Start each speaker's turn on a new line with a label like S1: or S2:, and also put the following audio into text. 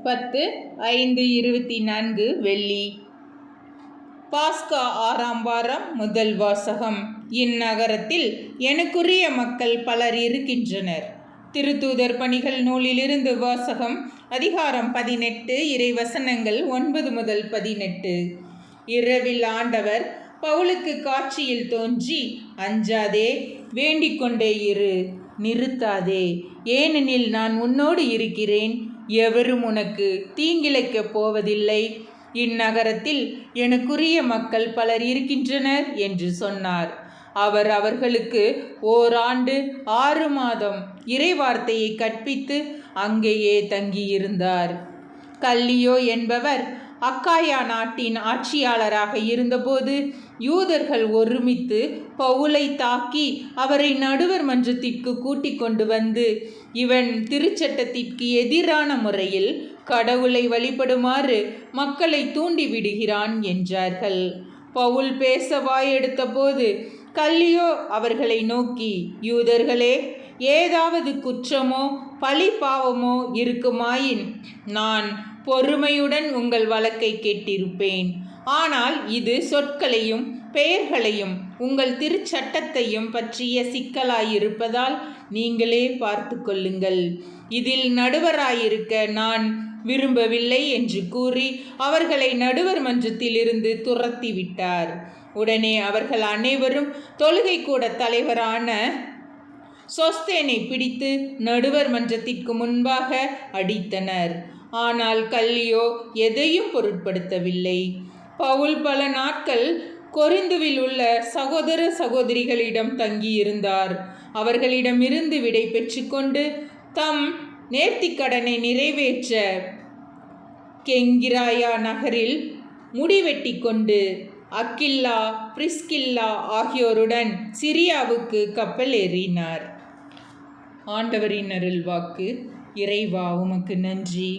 S1: 10/5/24 வெள்ளி. பாஸ்கா 6ஆம் வாரம் முதல் வாசகம். இந்நகரத்தில் எனக்குரிய மக்கள் பலர் இருக்கின்றனர். திருத்தூதர் பணிகள் நூலிலிருந்து வாசகம். அதிகாரம் 18 இறைவசனங்கள் 9 முதல் 18. இரவில் ஆண்டவர் பவுலுக்கு காட்சியில் தோன்றி, அஞ்சாதே, வேண்டிக் கொண்டே இரு, நிறுத்தாதே, ஏனெனில் நான் உன்னோடு இருக்கிறேன், எவரும் உனக்கு தீங்கிழைக்கப் போவதில்லை, இந்நகரத்தில் எனக்குரிய மக்கள் பலர் இருக்கின்றனர் என்று சொன்னார். அவர் அவர்களுக்கு 1 ஆண்டு 6 மாதம் இறைவார்த்தையை கற்பித்து அங்கேயே தங்கியிருந்தார். கல்லியோ என்பவர் அக்காயா நாட்டின் ஆட்சியாளராக இருந்தபோது யூதர்கள் ஒருமித்து பவுலை தாக்கி அவரை நடுவர் மன்றத்திற்கு கூட்டிக் கொண்டு வந்து, இவன் திருச்சட்டத்திற்கு எதிரான முறையில் கடவுளை வழிபடுமாறு மக்களை தூண்டி விடுகிறான் என்றார்கள். பவுல் பேச வாயெடுத்த போது கல்லியோ அவர்களை நோக்கி, யூதர்களே, ஏதாவது குற்றமோ பழி பாவமோ இருக்குமாயின் நான் பொறுமையுடன் உங்கள் வழக்கை கேட்டிருப்பேன். ஆனால் இது சொற்களையும் பெயர்களையும் உங்கள் திருச்சட்டத்தையும் பற்றிய சிக்கலாயிருப்பதால் நீங்களே பார்த்து கொள்ளுங்கள். இதில் நடுவராயிருக்க நான் விரும்பவில்லை என்று கூறி அவர்களை நடுவர் மன்றத்திலிருந்து துரத்தி விட்டார். உடனே அவர்கள் அனைவரும் தொழுகை கூட தலைவரான சொஸ்தேனை பிடித்து நடுவர் மன்றத்திற்கு முன்பாக அடித்தனர். ஆனால் கல்லியோ எதையும் பொருட்படுத்தவில்லை. பவுல் பல நாட்கள் கொரிந்துவில் உள்ள சகோதர சகோதரிகளிடம் தங்கியிருந்தார். அவர்களிடமிருந்து விடை பெற்றுக்கொண்டு தம் நேர்த்திக்கடனை நிறைவேற்ற கெங்கிராயா நகரில் முடிவெட்டி கொண்டு அக்கில்லா, பிரிஸ்கில்லா ஆகியோருடன் சிரியாவுக்கு கப்பல் ஏறினார். ஆண்டவரின் அருள்வாக்கு. இறைவா, உமக்கு நன்றி.